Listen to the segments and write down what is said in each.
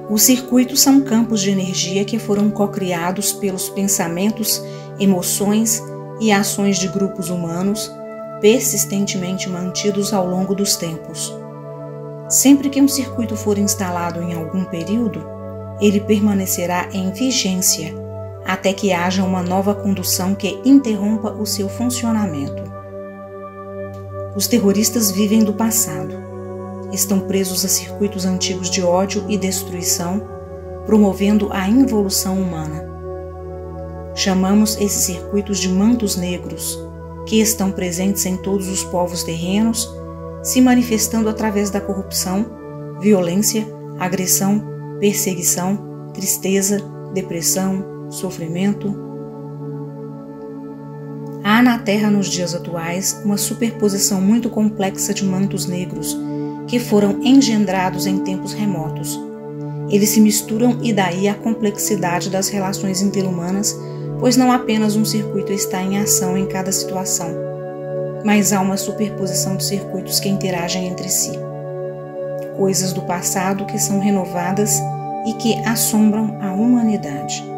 Os circuitos são campos de energia que foram cocriados pelos pensamentos, emoções e ações de grupos humanos, persistentemente mantidos ao longo dos tempos. Sempre que um circuito for instalado em algum período, ele permanecerá em vigência até que haja uma nova condução que interrompa o seu funcionamento. Os terroristas vivem do passado. Estão presos a circuitos antigos de ódio e destruição, promovendo a involução humana. Chamamos esses circuitos de mantos negros, que estão presentes em todos os povos terrenos, se manifestando através da corrupção, violência, agressão, perseguição, tristeza, depressão, sofrimento. Há na Terra nos dias atuais uma superposição muito complexa de mantos negros que foram engendrados em tempos remotos. Eles se misturam e daí a complexidade das relações interhumanas, pois não apenas um circuito está em ação em cada situação, mas há uma superposição de circuitos que interagem entre si. Coisas do passado que são renovadas e que assombram a humanidade.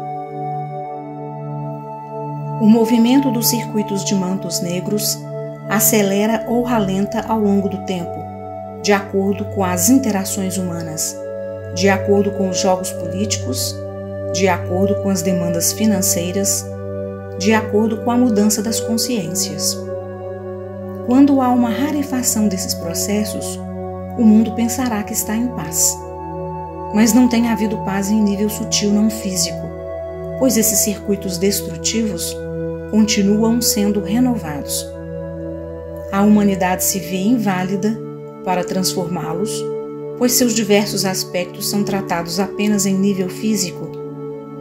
O movimento dos circuitos de mantos negros acelera ou ralenta ao longo do tempo, de acordo com as interações humanas, de acordo com os jogos políticos, de acordo com as demandas financeiras, de acordo com a mudança das consciências. Quando há uma rarefação desses processos, o mundo pensará que está em paz. Mas não tem havido paz em nível sutil não físico, pois esses circuitos destrutivos continuam sendo renovados. A humanidade se vê inválida para transformá-los, pois seus diversos aspectos são tratados apenas em nível físico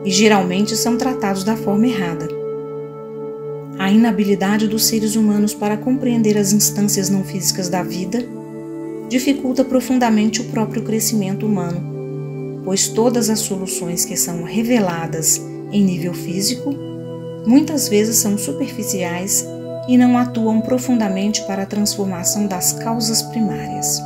e geralmente são tratados da forma errada. A inabilidade dos seres humanos para compreender as instâncias não físicas da vida dificulta profundamente o próprio crescimento humano, pois todas as soluções que são reveladas em nível físico muitas vezes são superficiais e não atuam profundamente para a transformação das causas primárias.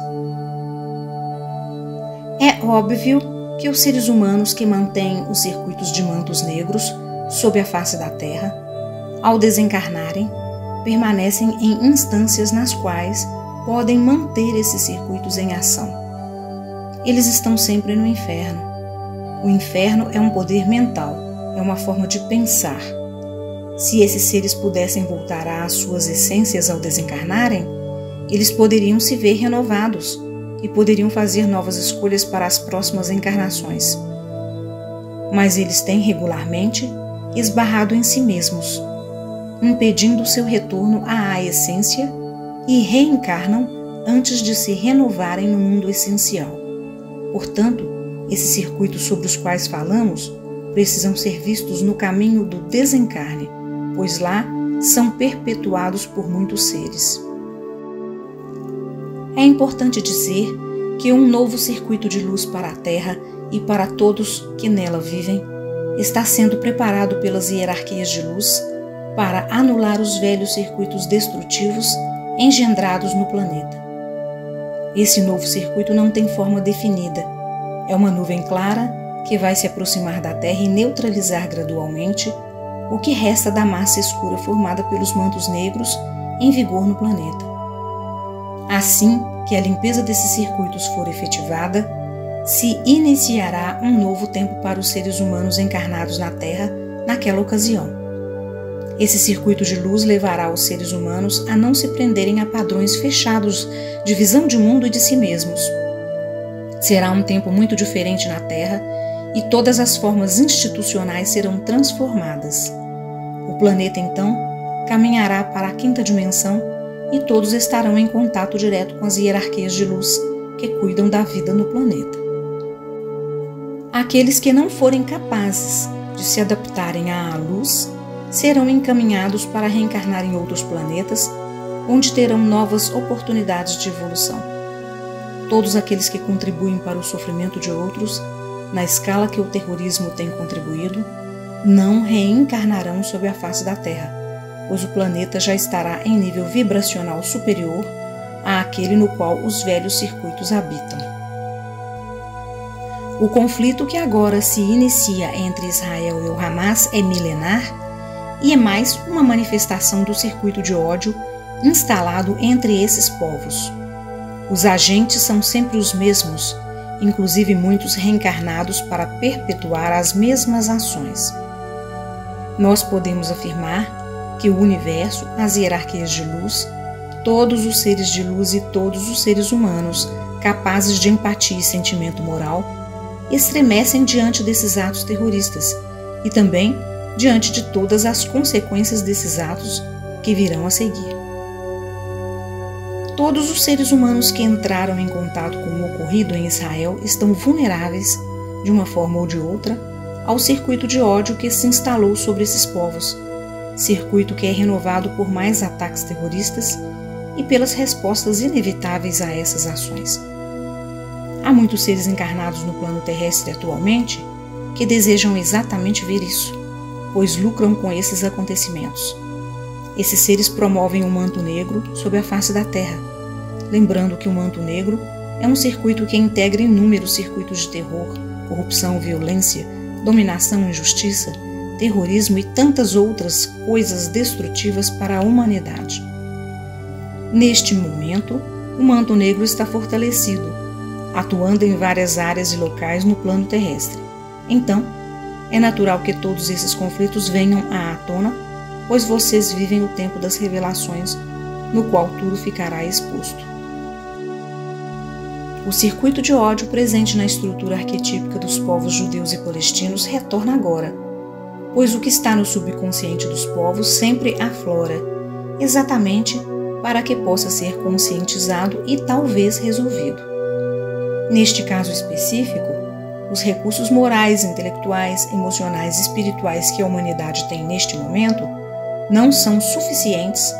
É óbvio que os seres humanos que mantêm os circuitos de mantos negros sob a face da Terra, ao desencarnarem, permanecem em instâncias nas quais podem manter esses circuitos em ação. Eles estão sempre no inferno. O inferno é um poder mental, é uma forma de pensar. Se esses seres pudessem voltar às suas essências ao desencarnarem, eles poderiam se ver renovados e poderiam fazer novas escolhas para as próximas encarnações. Mas eles têm regularmente esbarrado em si mesmos, impedindo seu retorno à essência e reencarnam antes de se renovarem no mundo essencial. Portanto, esses circuitos sobre os quais falamos precisam ser vistos no caminho do desencarne, pois lá são perpetuados por muitos seres. É importante dizer que um novo circuito de luz para a Terra e para todos que nela vivem está sendo preparado pelas hierarquias de luz para anular os velhos circuitos destrutivos engendrados no planeta. Esse novo circuito não tem forma definida. É uma nuvem clara que vai se aproximar da Terra e neutralizar gradualmente o que resta da massa escura formada pelos mantos negros em vigor no planeta. Assim que a limpeza desses circuitos for efetivada, se iniciará um novo tempo para os seres humanos encarnados na Terra naquela ocasião. Esse circuito de luz levará os seres humanos a não se prenderem a padrões fechados de visão de mundo e de si mesmos. Será um tempo muito diferente na Terra e todas as formas institucionais serão transformadas. O planeta, então, caminhará para a quinta dimensão e todos estarão em contato direto com as hierarquias de luz que cuidam da vida no planeta. Aqueles que não forem capazes de se adaptarem à luz serão encaminhados para reencarnar em outros planetas, onde terão novas oportunidades de evolução. Todos aqueles que contribuem para o sofrimento de outros, na escala que o terrorismo tem contribuído, não reencarnarão sob a face da Terra, pois o planeta já estará em nível vibracional superior àquele no qual os velhos circuitos habitam. O conflito que agora se inicia entre Israel e o Hamas é milenar e é mais uma manifestação do circuito de ódio instalado entre esses povos. Os agentes são sempre os mesmos, inclusive muitos reencarnados para perpetuar as mesmas ações. Nós podemos afirmar que o universo, as hierarquias de luz, todos os seres de luz e todos os seres humanos capazes de empatia e sentimento moral estremecem diante desses atos terroristas e também diante de todas as consequências desses atos que virão a seguir. Todos os seres humanos que entraram em contato com o ocorrido em Israel estão vulneráveis, de uma forma ou de outra, ao circuito de ódio que se instalou sobre esses povos, circuito que é renovado por mais ataques terroristas e pelas respostas inevitáveis a essas ações. Há muitos seres encarnados no plano terrestre atualmente que desejam exatamente ver isso, pois lucram com esses acontecimentos. Esses seres promovem um manto negro sobre a face da Terra, lembrando que o manto negro é um circuito que integra inúmeros circuitos de terror, corrupção, violência, dominação, injustiça, terrorismo e tantas outras coisas destrutivas para a humanidade. Neste momento, o manto negro está fortalecido, atuando em várias áreas e locais no plano terrestre. Então, é natural que todos esses conflitos venham à tona, pois vocês vivem o tempo das revelações, no qual tudo ficará exposto. O circuito de ódio presente na estrutura arquetípica dos povos judeus e palestinos retorna agora, pois o que está no subconsciente dos povos sempre aflora, exatamente para que possa ser conscientizado e talvez resolvido. Neste caso específico, os recursos morais, intelectuais, emocionais e espirituais que a humanidade tem neste momento não são suficientes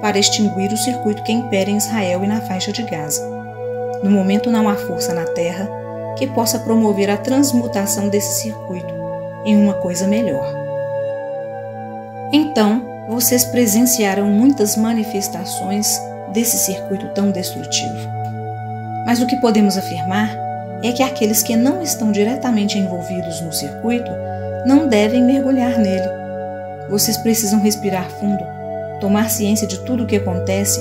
para extinguir o circuito que impera em Israel e na faixa de Gaza. No momento não há força na Terra que possa promover a transmutação desse circuito em uma coisa melhor. Então, vocês presenciaram muitas manifestações desse circuito tão destrutivo. Mas o que podemos afirmar é que aqueles que não estão diretamente envolvidos no circuito não devem mergulhar nele. Vocês precisam respirar fundo, tomar ciência de tudo o que acontece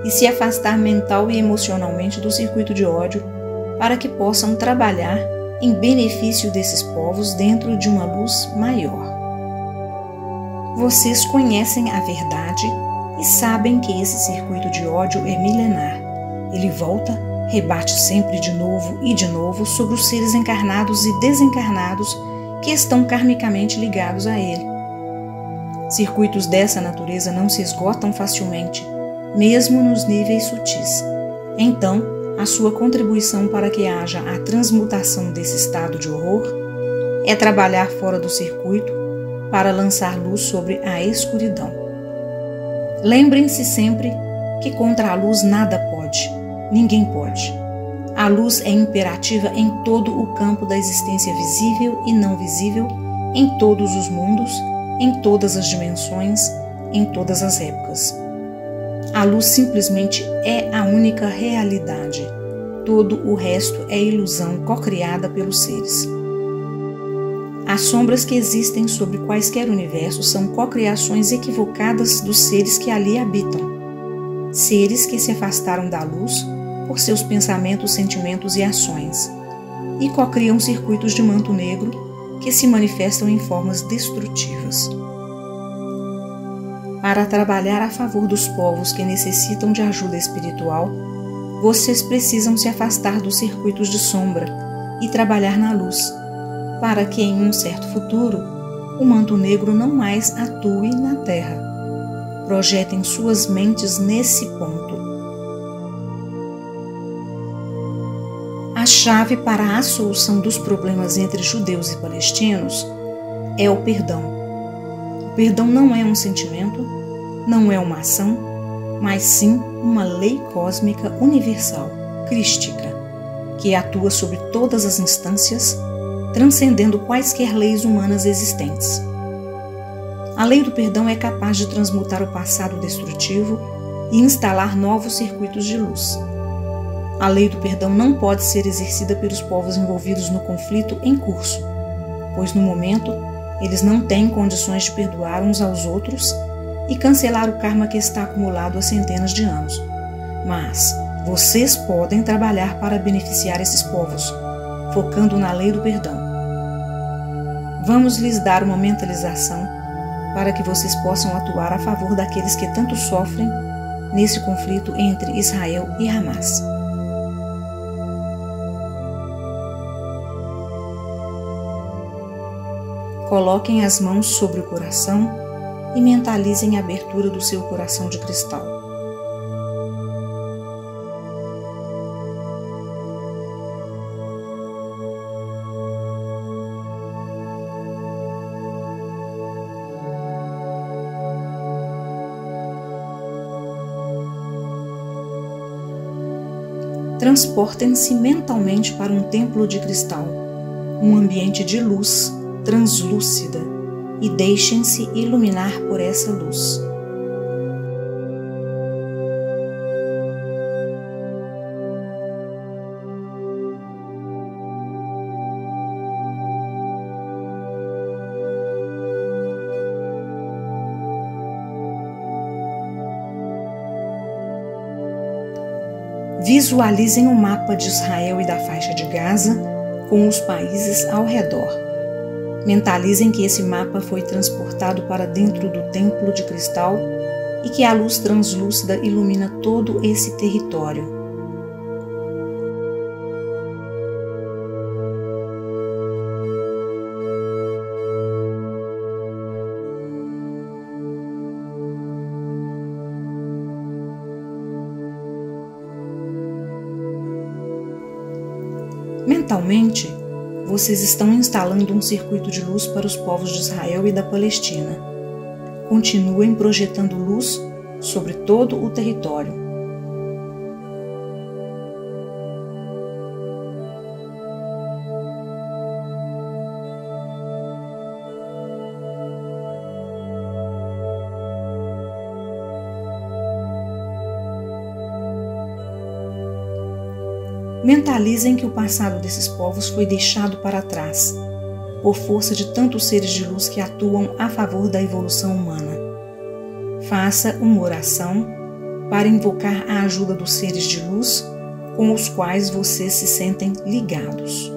e se afastar mental e emocionalmente do circuito de ódio para que possam trabalhar em benefício desses povos dentro de uma luz maior. Vocês conhecem a verdade e sabem que esse circuito de ódio é milenar. Ele volta, rebate sempre de novo sobre os seres encarnados e desencarnados que estão karmicamente ligados a ele. Circuitos dessa natureza não se esgotam facilmente, mesmo nos níveis sutis. Então, a sua contribuição para que haja a transmutação desse estado de horror é trabalhar fora do circuito para lançar luz sobre a escuridão. Lembrem-se sempre que contra a luz nada pode, ninguém pode. A luz é imperativa em todo o campo da existência visível e não visível, em todos os mundos, em todas as dimensões, em todas as épocas. A luz simplesmente é a única realidade. Todo o resto é ilusão cocriada pelos seres. As sombras que existem sobre quaisquer universos são cocriações equivocadas dos seres que ali habitam. Seres que se afastaram da luz por seus pensamentos, sentimentos e ações, e cocriam circuitos de manto negro que se manifestam em formas destrutivas. Para trabalhar a favor dos povos que necessitam de ajuda espiritual, vocês precisam se afastar dos circuitos de sombra e trabalhar na luz, para que em um certo futuro o manto negro não mais atue na Terra. Projetem suas mentes nesse ponto. A chave para a solução dos problemas entre judeus e palestinos é o perdão. O perdão não é um sentimento, não é uma ação, mas sim uma lei cósmica universal, crística, que atua sobre todas as instâncias, transcendendo quaisquer leis humanas existentes. A lei do perdão é capaz de transmutar o passado destrutivo e instalar novos circuitos de luz. A lei do perdão não pode ser exercida pelos povos envolvidos no conflito em curso, pois no momento eles não têm condições de perdoar uns aos outros e cancelar o karma que está acumulado há centenas de anos. Mas vocês podem trabalhar para beneficiar esses povos, focando na lei do perdão. Vamos lhes dar uma mentalização para que vocês possam atuar a favor daqueles que tanto sofrem nesse conflito entre Israel e Hamas. Coloquem as mãos sobre o coração e mentalizem a abertura do seu coração de cristal. Transportem-se mentalmente para um templo de cristal, um ambiente de luz translúcida, e deixem-se iluminar por essa luz. Visualizem o mapa de Israel e da faixa de Gaza com os países ao redor. Mentalizem que esse mapa foi transportado para dentro do templo de cristal e que a luz translúcida ilumina todo esse território. Mentalmente, vocês estão instalando um circuito de luz para os povos de Israel e da Palestina. Continuem projetando luz sobre todo o território. Mentalizem que o passado desses povos foi deixado para trás, por força de tantos seres de luz que atuam a favor da evolução humana. Faça uma oração para invocar a ajuda dos seres de luz com os quais vocês se sentem ligados.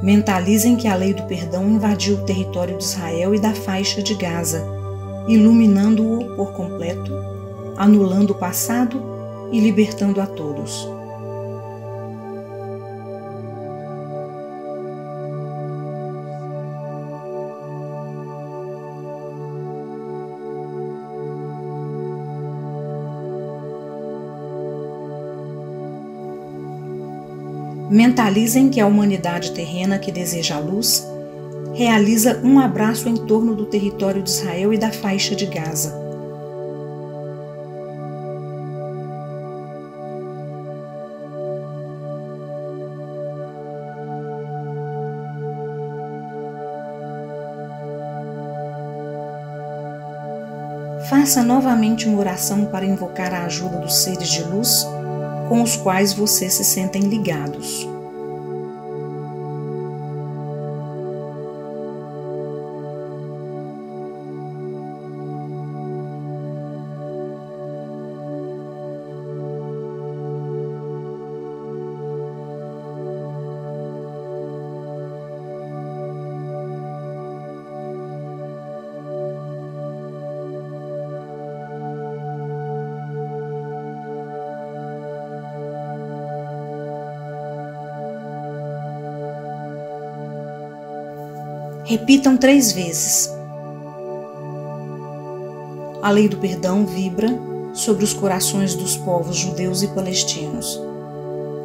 Mentalizem que a lei do perdão invadiu o território de Israel e da faixa de Gaza, iluminando-o por completo, anulando o passado e libertando a todos. Mentalizem que a humanidade terrena que deseja a luz realiza um abraço em torno do território de Israel e da faixa de Gaza. Faça novamente uma oração para invocar a ajuda dos seres de luz com os quais vocês se sentem ligados. Repitam 3 vezes. A lei do perdão vibra sobre os corações dos povos judeus e palestinos.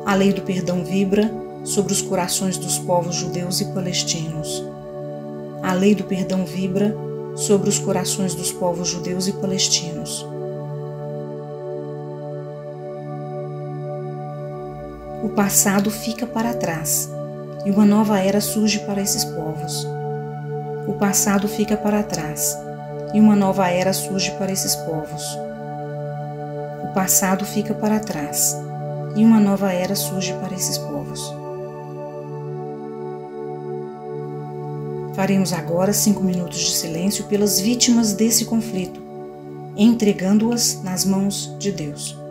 A lei do perdão vibra sobre os corações dos povos judeus e palestinos. A lei do perdão vibra sobre os corações dos povos judeus e palestinos. O passado fica para trás e uma nova era surge para esses povos. O passado fica para trás e uma nova era surge para esses povos. O passado fica para trás e uma nova era surge para esses povos. Faremos agora 5 minutos de silêncio pelas vítimas desse conflito, entregando-as nas mãos de Deus.